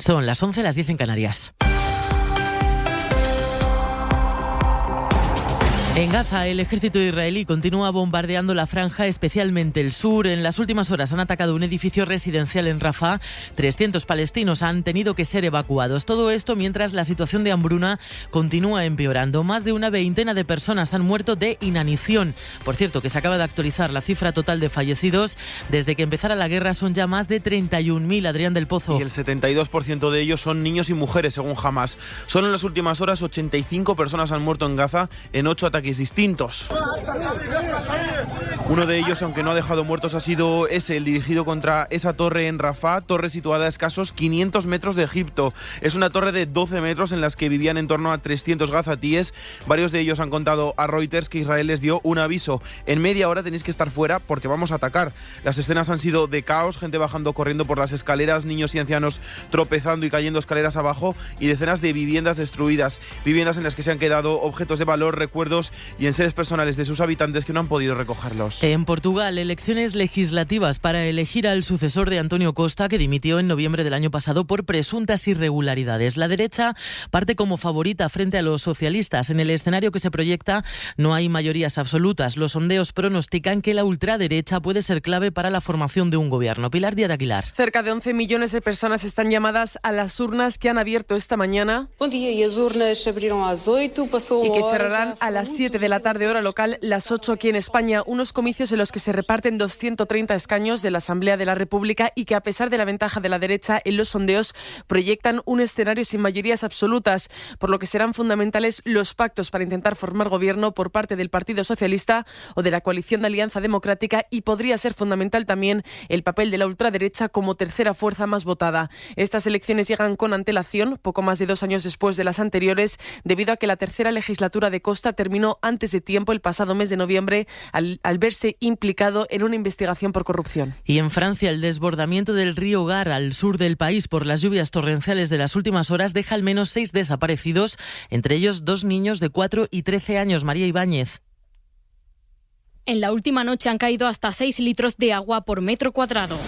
Son las 11, las 10 en Canarias. En Gaza, el ejército israelí continúa bombardeando la franja, especialmente el sur. En las últimas horas han atacado un edificio residencial en Rafah. 300 palestinos han tenido que ser evacuados. Todo esto mientras la situación de hambruna continúa empeorando. Más de una veintena de personas han muerto de inanición. Por cierto, que se acaba de actualizar la cifra total de fallecidos. Desde que empezara la guerra son ya más de 31.000, Adrián del Pozo. Y el 72% de ellos son niños y mujeres, según Hamas. Solo en las últimas horas 85 personas han muerto en Gaza en 8 ataques distintos. Uno de ellos, aunque no ha dejado muertos, ha sido el dirigido contra esa torre en Rafah, torre situada a escasos 500 metros de Egipto. Es una torre de 12 metros en las que vivían en torno a 300 gazatíes. Varios de ellos han contado a Reuters que Israel les dio un aviso: en media hora tenéis que estar fuera porque vamos a atacar. Las escenas han sido de caos, gente bajando corriendo por las escaleras, niños y ancianos tropezando y cayendo escaleras abajo, y decenas de viviendas destruidas, viviendas en las que se han quedado objetos de valor, recuerdos y enseres personales de sus habitantes que no han podido recogerlos. En Portugal, elecciones legislativas para elegir al sucesor de António Costa, que dimitió en noviembre del año pasado por presuntas irregularidades. La derecha parte como favorita frente a los socialistas. En el escenario que se proyecta no hay mayorías absolutas. Los sondeos pronostican que la ultraderecha puede ser clave para la formación de un gobierno. Pilar Díaz de Aguilar. Cerca de 11 millones de personas están llamadas a las urnas que han abierto esta mañana. Buen día, y las urnas abrieron a las 8, pasó y que cerrarán a las 7 de la tarde hora local, las 8 aquí en España. Unos comicios en los que se reparten 230 escaños de la Asamblea de la República y que, a pesar de la ventaja de la derecha en los sondeos, proyectan un escenario sin mayorías absolutas, por lo que serán fundamentales los pactos para intentar formar gobierno por parte del Partido Socialista o de la coalición de Alianza Democrática, y podría ser fundamental también el papel de la ultraderecha como tercera fuerza más votada. Estas elecciones llegan con antelación, poco más de 2 años después de las anteriores, debido a que la tercera legislatura de Costa terminó antes de tiempo el pasado mes de noviembre al verse implicado en una investigación por corrupción. Y en Francia, el desbordamiento del río Gar al sur del país por las lluvias torrenciales de las últimas horas deja al menos 6 desaparecidos, entre ellos 2 niños de 4 y 13 años. María Ibáñez. En la última noche han caído hasta 6 litros de agua por metro cuadrado,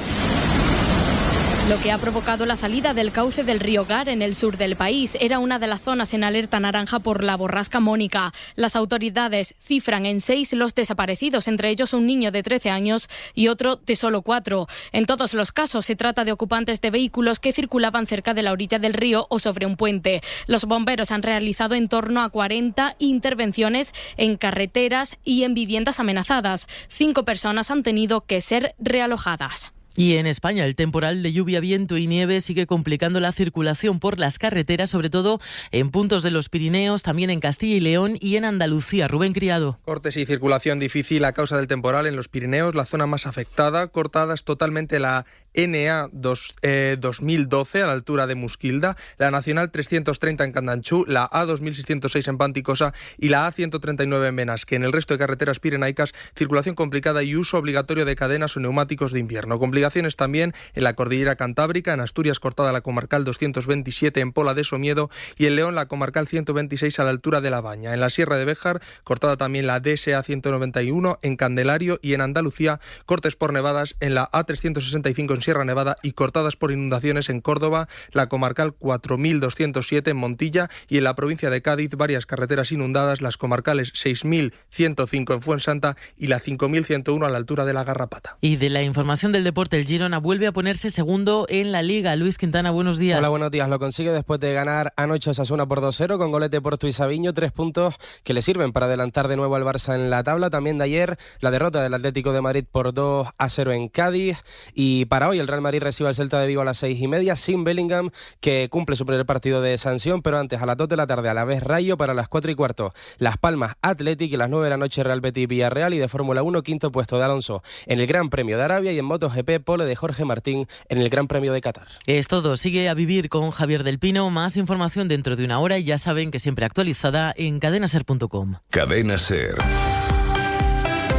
lo que ha provocado la salida del cauce del río Gar en el sur del país. Era una de las zonas en alerta naranja por la borrasca Mónica. Las autoridades cifran en 6 los desaparecidos, entre ellos un niño de 13 años y otro de solo 4. En todos los casos se trata de ocupantes de vehículos que circulaban cerca de la orilla del río o sobre un puente. Los bomberos han realizado en torno a 40 intervenciones en carreteras y en viviendas amenazadas. 5 personas han tenido que ser realojadas. Y en España, el temporal de lluvia, viento y nieve sigue complicando la circulación por las carreteras, sobre todo en puntos de los Pirineos, también en Castilla y León y en Andalucía. Rubén Criado. Cortes y circulación difícil a causa del temporal en los Pirineos, la zona más afectada. Cortadas totalmente la NA 2012 a la altura de Musquilda, la Nacional 330 en Candanchú, la A2606 en Panticosa y la A139 en Benasque. En el resto de carreteras pirenaicas, circulación complicada y uso obligatorio de cadenas o neumáticos de invierno. Complicaciones también en la cordillera cantábrica, en Asturias cortada la comarcal 227 en Pola de Somiedo y en León la comarcal 126 a la altura de La Baña. En la Sierra de Béjar, cortada también la DSA 191 en Candelario, y en Andalucía, cortes por nevadas en la A365 en Sierra Nevada y cortadas por inundaciones en Córdoba, la comarcal 4207 en Montilla, y en la provincia de Cádiz varias carreteras inundadas, las comarcales 6105 en Fuensanta y la 5101 a la altura de la Garrapata. Y de la información del deporte, el Girona vuelve a ponerse segundo en la Liga. Luis Quintana, buenos días. Hola, buenos días. Lo consigue después de ganar anoche Osasuna por 2-0 con goles de Porto y Sabiño, 3 puntos que le sirven para adelantar de nuevo al Barça en la tabla. También de ayer la derrota del Atlético de Madrid por 2-0 en Cádiz, y para hoy el Real Madrid recibe al Celta de Vigo a las 6:30 sin Bellingham, que cumple su primer partido de sanción, pero antes a las 2 de la tarde a la vez Rayo, para las 4:15 Las Palmas Athletic, y a las 9 de la noche Real Betis Villarreal. Y de Fórmula 1, quinto puesto de Alonso en el Gran Premio de Arabia, y en MotoGP pole de Jorge Martín en el Gran Premio de Qatar. Es todo. Sigue a vivir con Javier del Pino. Más información dentro de una hora, y ya saben que siempre actualizada en cadenaser.com. Cadena Ser.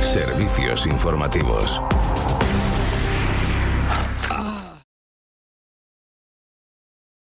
Servicios informativos.